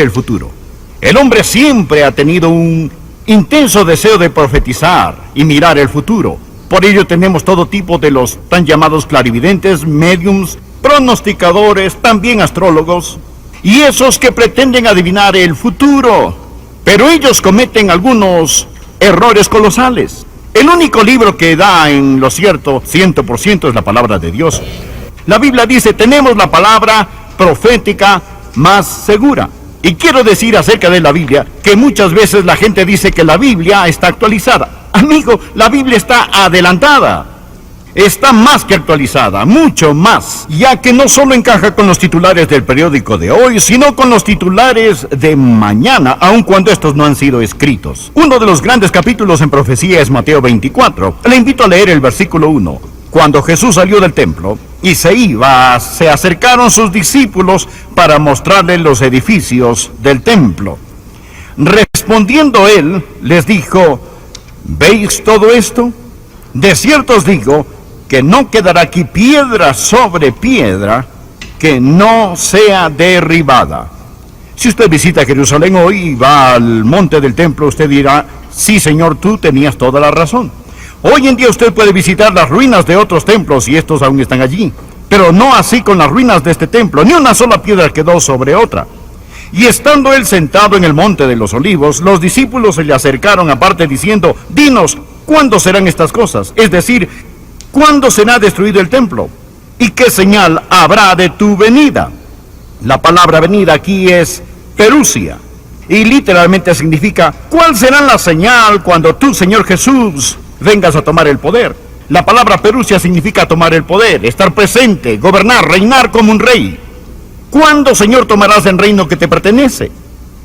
el futuro. El hombre siempre ha tenido un intenso deseo de profetizar y mirar el futuro. Por ello tenemos todo tipo de los tan llamados clarividentes, médiums, pronosticadores, también astrólogos, y esos que pretenden adivinar el futuro. Pero ellos cometen algunos errores colosales. El único libro que da en lo cierto 100% es la palabra de Dios. La Biblia dice, tenemos la palabra profética más segura. Y quiero decir acerca de la Biblia, que muchas veces la gente dice que la Biblia está actualizada. Amigo, la Biblia está adelantada. Está más que actualizada, mucho más, ya que no solo encaja con los titulares del periódico de hoy, sino con los titulares de mañana, aun cuando estos no han sido escritos. Uno de los grandes capítulos en profecía es Mateo 24. Le invito a leer el versículo 1. Cuando Jesús salió del templo y se iba, se acercaron sus discípulos para mostrarle los edificios del templo. Respondiendo él, les dijo, ¿veis todo esto? De cierto os digo que no quedará aquí piedra sobre piedra que no sea derribada. Si usted visita Jerusalén hoy y va al monte del templo, usted dirá, sí, Señor, tú tenías toda la razón. Hoy en día usted puede visitar las ruinas de otros templos y estos aún están allí, pero no así con las ruinas de este templo. Ni una sola piedra quedó sobre otra. Y estando él sentado en el monte de los olivos, los discípulos se le acercaron aparte diciendo, dinos, ¿cuándo serán estas cosas? Es decir, ¿cuándo será destruido el templo? ¿Y qué señal habrá de tu venida? La palabra venida aquí es perusia, y literalmente significa, ¿cuál será la señal cuando tú, Señor Jesús, vengas a tomar el poder? La palabra perusia significa tomar el poder, estar presente, gobernar, reinar como un rey. ¿Cuándo, Señor, tomarás el reino que te pertenece?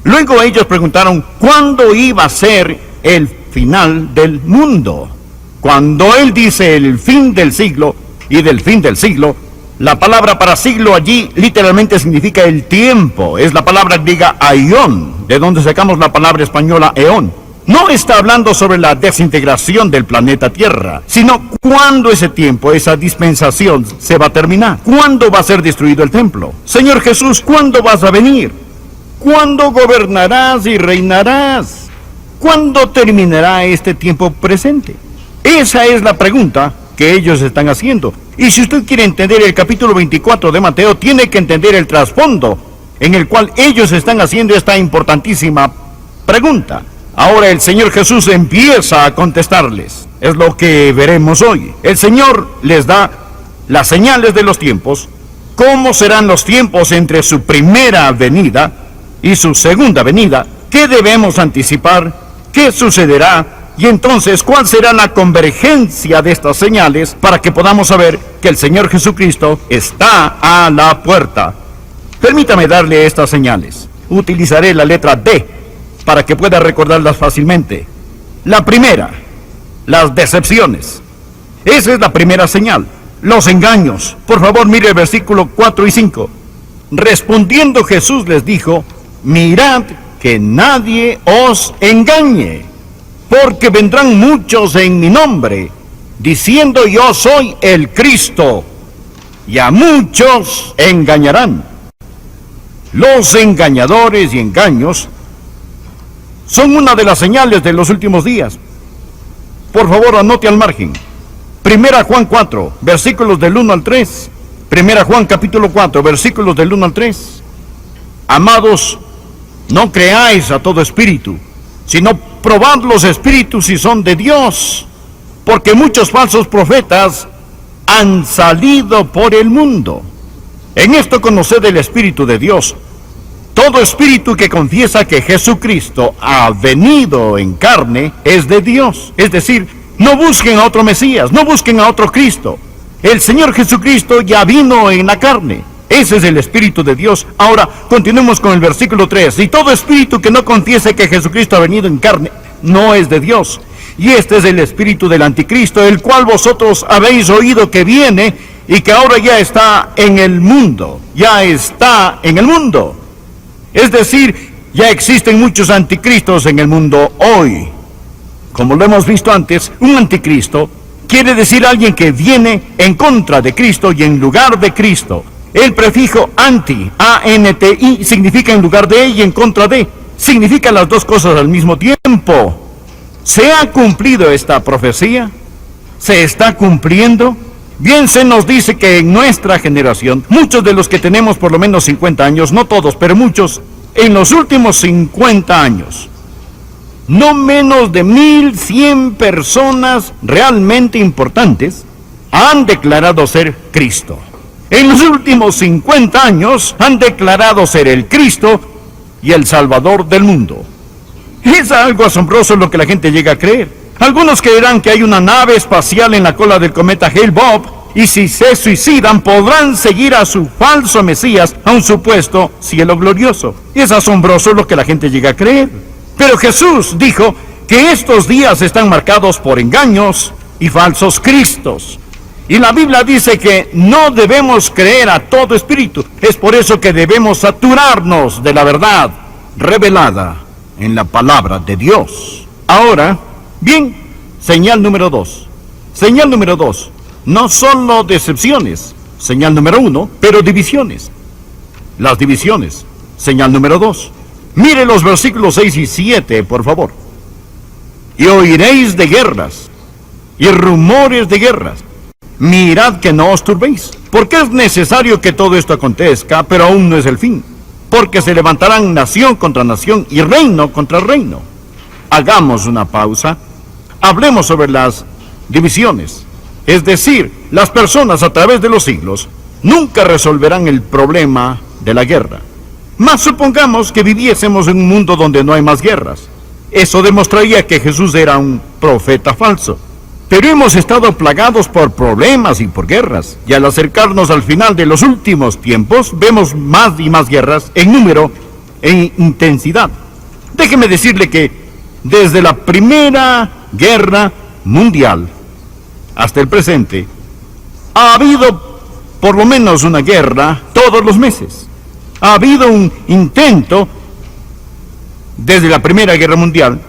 Luego ellos preguntaron, ¿cuándo iba a ser el final del mundo? Cuando él dice el fin del siglo, y del fin del siglo, la palabra para siglo allí literalmente significa el tiempo. Es la palabra griega aión, de donde sacamos la palabra española eón. No está hablando sobre la desintegración del planeta Tierra, sino cuándo ese tiempo, esa dispensación se va a terminar. ¿Cuándo va a ser destruido el templo? Señor Jesús, ¿cuándo vas a venir? ¿Cuándo gobernarás y reinarás? ¿Cuándo terminará este tiempo presente? Esa es la pregunta que ellos están haciendo. Y si usted quiere entender el capítulo 24 de Mateo, tiene que entender el trasfondo en el cual ellos están haciendo esta importantísima pregunta. Ahora el Señor Jesús empieza a contestarles. Es lo que veremos hoy. El Señor les da las señales de los tiempos, cómo serán los tiempos entre su primera venida y su segunda venida, qué debemos anticipar, qué sucederá, y entonces cuál será la convergencia de estas señales para que podamos saber que el Señor Jesucristo está a la puerta. Permítame darle estas señales. Utilizaré la letra D para que pueda recordarlas fácilmente. La primera, las decepciones. Esa es la primera señal. Los engaños. Por favor, mire el versículo 4 y 5. Respondiendo Jesús les dijo, mirad que nadie os engañe, porque vendrán muchos en mi nombre, diciendo yo soy el Cristo, y a muchos engañarán. Los engañadores y engaños son una de las señales de los últimos días. Por favor, anote al margen. Primera Juan 4, versículos del 1 al 3. Primera Juan capítulo 4, versículos del 1 al 3. Amados, no creáis a todo espíritu, sino probad los espíritus si son de Dios, porque muchos falsos profetas han salido por el mundo. En esto conoced el Espíritu de Dios. Todo espíritu que confiesa que Jesucristo ha venido en carne es de Dios. Es decir, no busquen a otro Mesías, no busquen a otro Cristo. El Señor Jesucristo ya vino en la carne. Ese es el Espíritu de Dios. Ahora, continuemos con el versículo 3. Y todo espíritu que no confiese que Jesucristo ha venido en carne no es de Dios. Y este es el espíritu del anticristo, el cual vosotros habéis oído que viene y que ahora ya está en el mundo. Ya está en el mundo. Es decir, ya existen muchos anticristos en el mundo hoy. Como lo hemos visto antes, un anticristo quiere decir alguien que viene en contra de Cristo y en lugar de Cristo. El prefijo anti, A-N-T-I, significa en lugar de y en contra de. Significa las dos cosas al mismo tiempo. ¿Se ha cumplido esta profecía? ¿Se está cumpliendo? Bien, se nos dice que en nuestra generación, muchos de los que tenemos por lo menos 50 años, no todos, pero muchos, en los últimos 50 años, no menos de 1,100 personas realmente importantes han declarado ser Cristo. En los últimos 50 años han declarado ser el Cristo y el Salvador del mundo. Es algo asombroso lo que la gente llega a creer. Algunos creerán que hay una nave espacial en la cola del cometa Hale-Bopp, y si se suicidan podrán seguir a su falso Mesías a un supuesto cielo glorioso. Es asombroso lo que la gente llega a creer. Pero Jesús dijo que estos días están marcados por engaños y falsos cristos. Y la Biblia dice que no debemos creer a todo espíritu. Es por eso que debemos saturarnos de la verdad revelada en la palabra de Dios. Ahora, bien, señal número 2. Señal número 2. No solo decepciones, señal número 1, pero divisiones. Las divisiones, señal número 2. Mire los versículos 6 y 7, por favor. Y oiréis de guerras y rumores de guerras. Mirad que no os turbéis, porque es necesario que todo esto acontezca, pero aún no es el fin. Porque se levantarán nación contra nación y reino contra reino. Hagamos una pausa. Hablemos sobre las divisiones. Es decir, las personas a través de los siglos nunca resolverán el problema de la guerra. Mas supongamos que viviésemos en un mundo donde no hay más guerras. Eso demostraría que Jesús era un profeta falso. Pero hemos estado plagados por problemas y por guerras, y al acercarnos al final de los últimos tiempos, vemos más y más guerras en número e intensidad. Déjeme decirle que desde la Primera Guerra Mundial hasta el presente, ha habido por lo menos una guerra todos los meses. Ha habido un intento, desde la Primera Guerra Mundial,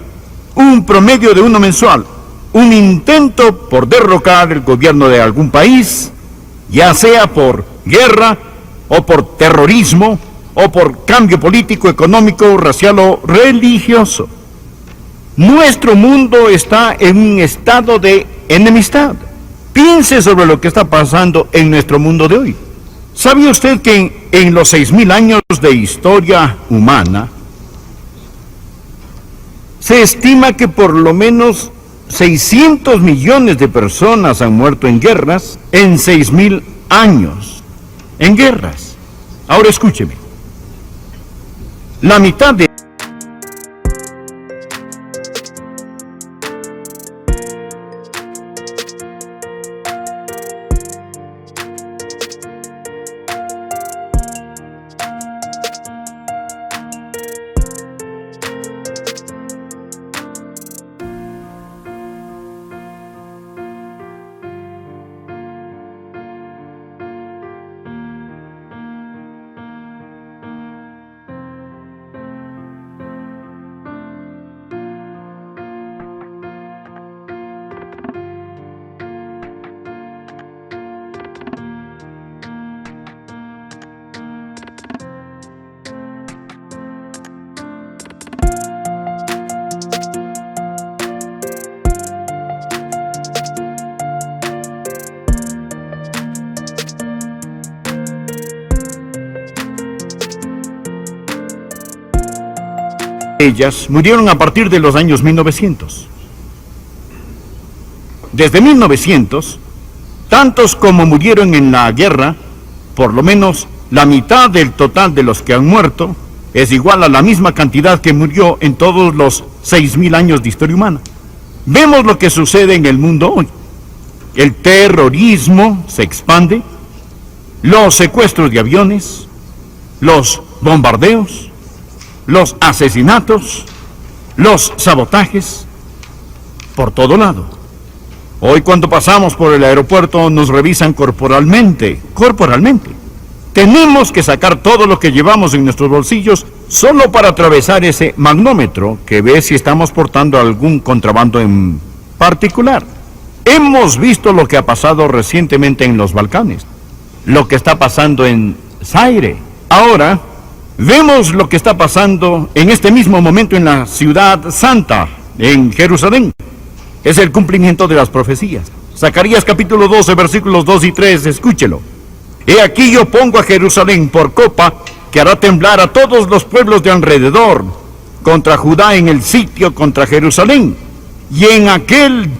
un promedio de uno mensual. Un intento por derrocar el gobierno de algún país, ya sea por guerra, o por terrorismo, o por cambio político, económico, racial o religioso. Nuestro mundo está en un estado de enemistad. Piense sobre lo que está pasando en nuestro mundo de hoy. ¿Sabía usted que en los 6,000 años de historia humana, se estima que por lo menos 600 millones de personas han muerto en guerras en 6,000 años? En guerras. Ahora escúcheme. La mitad de ellas murieron a partir de los años 1900. Desde 1900, tantos como murieron en la guerra, por lo menos la mitad del total de los que han muerto, es igual a la misma cantidad que murió en todos los 6,000 años de historia humana. Vemos lo que sucede en el mundo hoy. El terrorismo se expande, los secuestros de aviones, los bombardeos, los asesinatos, los sabotajes, por todo lado. Hoy cuando pasamos por el aeropuerto nos revisan corporalmente. Tenemos que sacar todo lo que llevamos en nuestros bolsillos solo para atravesar ese magnómetro que ve si estamos portando algún contrabando en particular. Hemos visto lo que ha pasado recientemente en los Balcanes. lo que está pasando en Zaire. Ahora, vemos lo que está pasando en este mismo momento en la ciudad santa, en Jerusalén. Es el cumplimiento de las profecías. Zacarías capítulo 12, versículos 2 y 3, escúchelo. He aquí yo pongo a Jerusalén por copa, que hará temblar a todos los pueblos de alrededor, contra Judá en el sitio contra Jerusalén. Y en aquel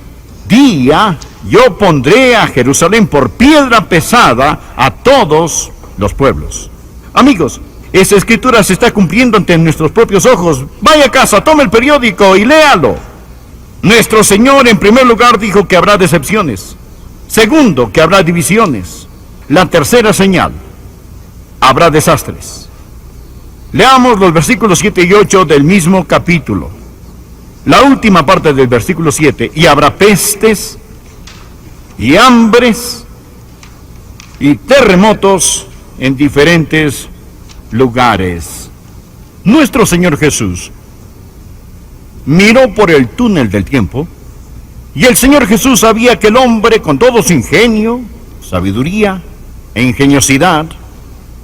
día yo pondré a Jerusalén por piedra pesada a todos los pueblos. Amigos, esa escritura se está cumpliendo ante nuestros propios ojos. Vaya a casa, tome el periódico y léalo. Nuestro Señor en primer lugar dijo que habrá decepciones. Segundo, que habrá divisiones. La tercera señal, habrá desastres. Leamos los versículos 7 y 8 del mismo capítulo. La última parte del versículo 7, y habrá pestes, y hambres, y terremotos en diferentes lugares. Nuestro Señor Jesús miró por el túnel del tiempo, y el Señor Jesús sabía que el hombre, con todo su ingenio, sabiduría e ingeniosidad,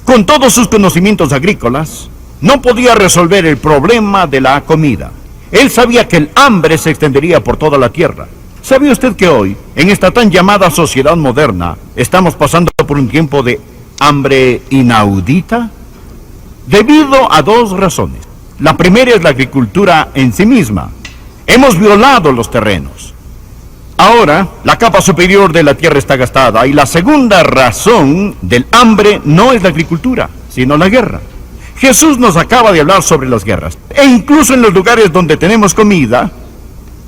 con todos sus conocimientos agrícolas, no podía resolver el problema de la comida. Él sabía que el hambre se extendería por toda la tierra. ¿Sabía usted que hoy, en esta tan llamada sociedad moderna, estamos pasando por un tiempo de hambre inaudita? Debido a dos razones. La primera es la agricultura en sí misma. Hemos violado los terrenos. Ahora, la capa superior de la tierra está gastada. Y la segunda razón del hambre no es la agricultura, sino la guerra. Jesús nos acaba de hablar sobre las guerras. E incluso en los lugares donde tenemos comida,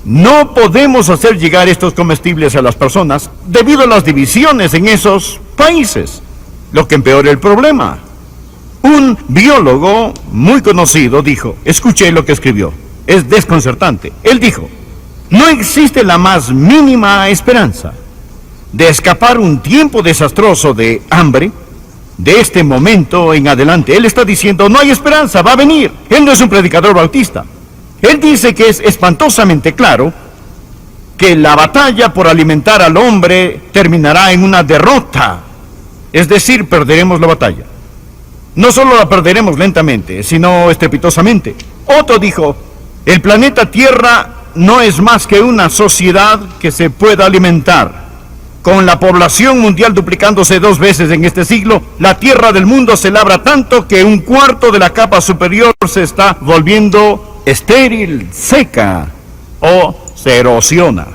no podemos hacer llegar estos comestibles a las personas debido a las divisiones en esos países, lo que empeora el problema. Un biólogo muy conocido dijo, escuché lo que escribió, es desconcertante. Él dijo, no existe la más mínima esperanza de escapar un tiempo desastroso de hambre de este momento en adelante. Él está diciendo, no hay esperanza, va a venir. Él no es un predicador bautista. Él dice que es espantosamente claro que la batalla por alimentar al hombre terminará en una derrota. Es decir, perderemos la batalla. No solo la perderemos lentamente, sino estrepitosamente. Otro dijo, el planeta Tierra no es más que una sociedad que se pueda alimentar. Con la población mundial duplicándose 2 veces en este siglo, la tierra del mundo se labra tanto que un cuarto de la capa superior se está volviendo estéril, seca o se erosiona.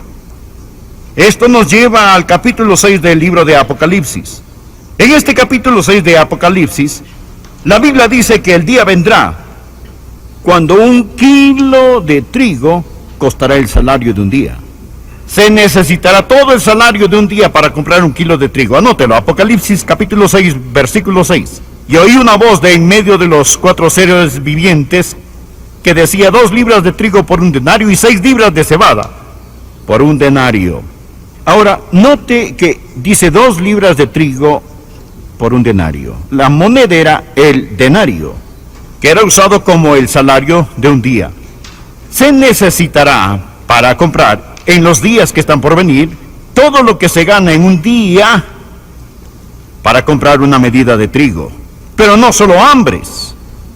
Esto nos lleva al capítulo 6 del libro de Apocalipsis. En este capítulo 6 de Apocalipsis, la Biblia dice que el día vendrá cuando 1 kilo de trigo costará el salario de un día. Se necesitará todo el salario de un día para comprar 1 kilo de trigo. Anótelo, Apocalipsis capítulo 6, versículo 6. Y oí una voz de en medio de los 4 seres vivientes que decía 2 libras de trigo por 1 denario y 6 libras de cebada por 1 denario. Ahora, note que dice 2 libras de trigo por 1 denario. La moneda era el denario, que era usado como el salario de un día. Se necesitará para comprar en los días que están por venir todo lo que se gana en un día para comprar una medida de trigo. Pero no solo hambres,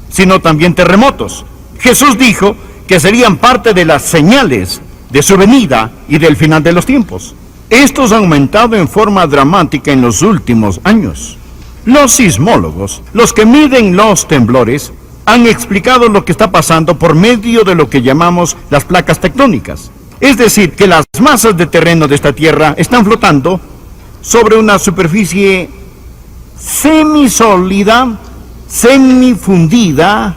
sino también terremotos. Jesús dijo que serían parte de las señales de su venida y del final de los tiempos. Estos han aumentado en forma dramática en los últimos años. Los sismólogos, los que miden los temblores, han explicado lo que está pasando por medio de lo que llamamos las placas tectónicas. Es decir, que las masas de terreno de esta tierra están flotando sobre una superficie semisólida, semifundida.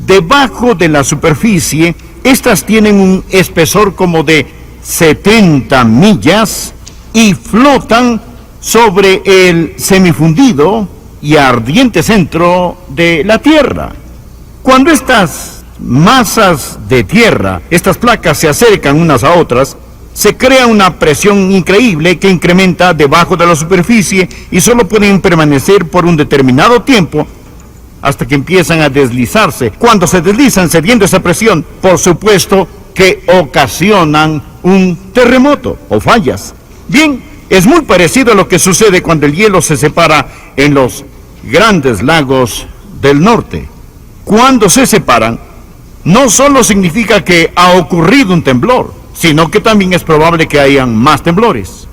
Debajo de la superficie, estas tienen un espesor como de 70 millas y flotan sobre el semifundido y ardiente centro de la tierra. Cuando estas masas de tierra, estas placas se acercan unas a otras, se crea una presión increíble que incrementa debajo de la superficie y solo pueden permanecer por un determinado tiempo hasta que empiezan a deslizarse. Cuando se deslizan cediendo esa presión, por supuesto que ocasionan un terremoto o fallas. Bien, es muy parecido a lo que sucede cuando el hielo se separa en los grandes lagos del norte. Cuando se separan, no solo significa que ha ocurrido un temblor, sino que también es probable que hayan más temblores.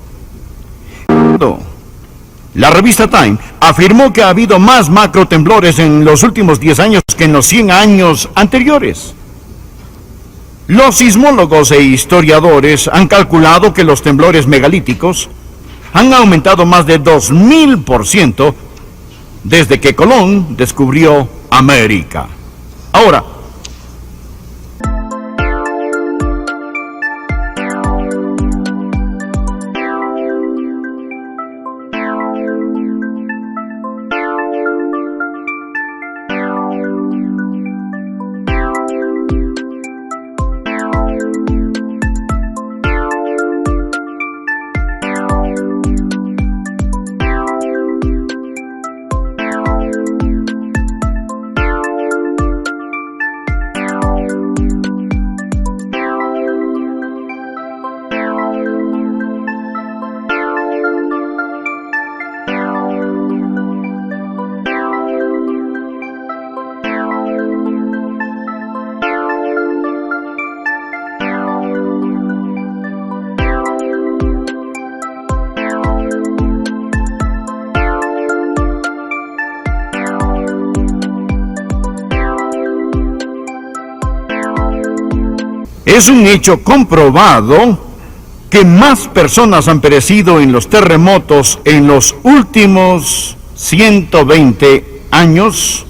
La revista Time afirmó que ha habido más macrotemblores en los últimos 10 años que en los 100 años anteriores. Los sismólogos e historiadores han calculado que los temblores megalíticos han aumentado más de 2000% desde que Colón descubrió América. Ahora, es un hecho comprobado que más personas han perecido en los terremotos en los últimos 120 años,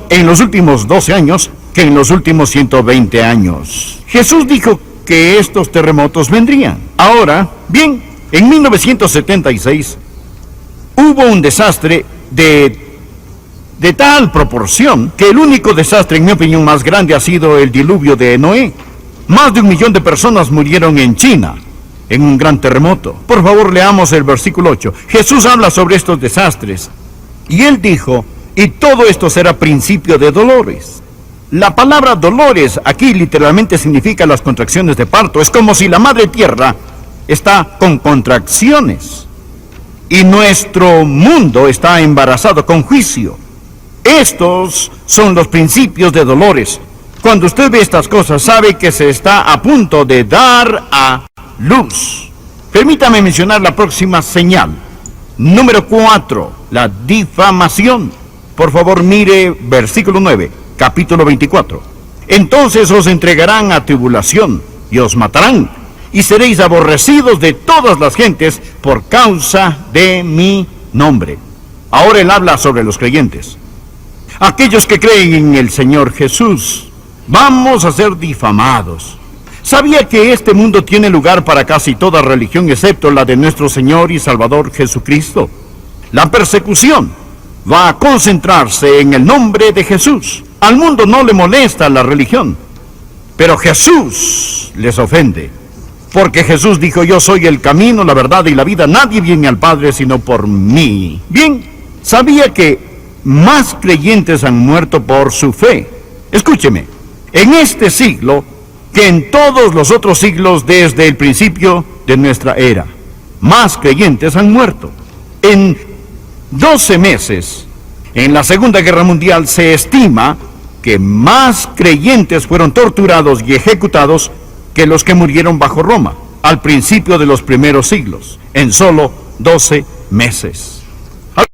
en los últimos 12 años, que en los últimos 120 años. Jesús dijo que estos terremotos vendrían. Ahora, bien, en 1976 hubo un desastre de tal proporción que el único desastre, en mi opinión, más grande ha sido el diluvio de Noé. Más de 1 millón de personas murieron en China en un gran terremoto. Por favor, leamos el versículo 8. Jesús habla sobre estos desastres. Y él dijo, y todo esto será principio de dolores. La palabra dolores aquí literalmente significa las contracciones de parto. Es como si la madre tierra está con contracciones. Y nuestro mundo está embarazado con juicio. Estos son los principios de dolores. Cuando usted ve estas cosas, sabe que se está a punto de dar a luz. Permítame mencionar la próxima señal. Número 4, la difamación. Por favor, mire versículo 9, capítulo 24. Entonces os entregarán a tribulación y os matarán, y seréis aborrecidos de todas las gentes por causa de mi nombre. Ahora él habla sobre los creyentes. Aquellos que creen en el Señor Jesús. Vamos a ser difamados. ¿Sabía que este mundo tiene lugar para casi toda religión excepto la de nuestro Señor y Salvador Jesucristo? La persecución va a concentrarse en el nombre de Jesús. Al mundo no le molesta la religión, pero Jesús les ofende. Porque Jesús dijo, yo soy el camino, la verdad y la vida. Nadie viene al Padre sino por mí. Bien, ¿sabía que más creyentes han muerto por su fe? Escúcheme. En este siglo, que en todos los otros siglos desde el principio de nuestra era, más creyentes han muerto. En 12 meses, en la Segunda Guerra Mundial, se estima que más creyentes fueron torturados y ejecutados que los que murieron bajo Roma, al principio de los primeros siglos, en solo 12 meses.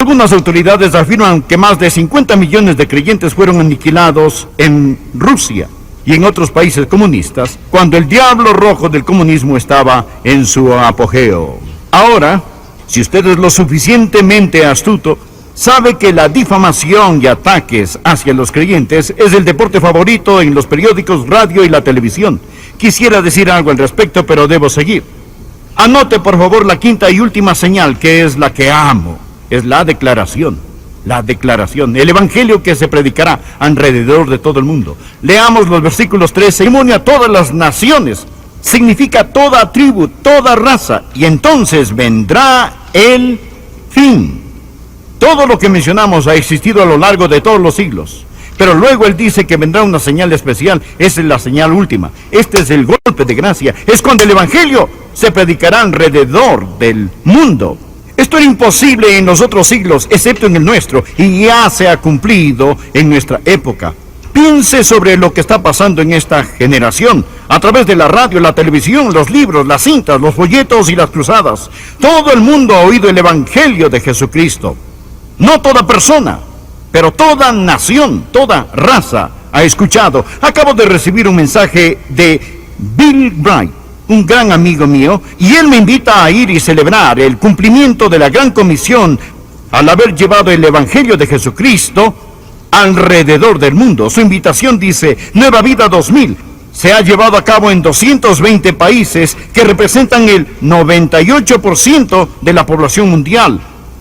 Algunas autoridades afirman que más de 50 millones de creyentes fueron aniquilados en Rusia y en otros países comunistas cuando el diablo rojo del comunismo estaba en su apogeo. Ahora, si usted es lo suficientemente astuto, sabe que la difamación y ataques hacia los creyentes es el deporte favorito en los periódicos, radio y la televisión. Quisiera decir algo al respecto, pero debo seguir. Anote por favor la quinta y última señal, que es la que amo. Es la declaración. La declaración, el evangelio que se predicará alrededor de todo el mundo. Leamos los versículos 13. Testimonio a todas las naciones. Significa toda tribu, toda raza. Y entonces vendrá el fin. Todo lo que mencionamos ha existido a lo largo de todos los siglos. Pero luego él dice que vendrá una señal especial. Esa es la señal última. Este es el golpe de gracia. Es cuando el evangelio se predicará alrededor del mundo. Esto era imposible en los otros siglos, excepto en el nuestro, y ya se ha cumplido en nuestra época. Piense sobre lo que está pasando en esta generación, a través de la radio, la televisión, los libros, las cintas, los folletos y las cruzadas. Todo el mundo ha oído el Evangelio de Jesucristo. No toda persona, pero toda nación, toda raza ha escuchado. Acabo de recibir un mensaje de Bill Bright, un gran amigo mío, y él me invita a ir y celebrar el cumplimiento de la Gran Comisión al haber llevado el Evangelio de Jesucristo alrededor del mundo. Su invitación dice Nueva Vida 2000. Se ha llevado a cabo en 220 países que representan el 98% de la población mundial.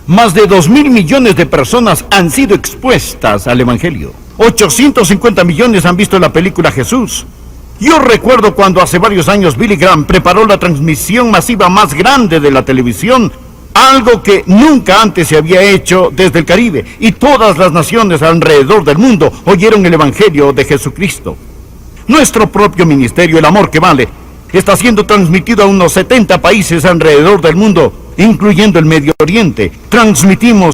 Más de 2.000 millones de personas han sido expuestas al Evangelio. 850 millones han visto la película Jesús. Yo recuerdo cuando hace varios años Billy Graham preparó la transmisión masiva más grande de la televisión, algo que nunca antes se había hecho desde el Caribe, y todas las naciones alrededor del mundo oyeron el Evangelio de Jesucristo. Nuestro propio ministerio, El Amor que Vale, está siendo transmitido a unos 70 países alrededor del mundo, incluyendo el Medio Oriente. Transmitimos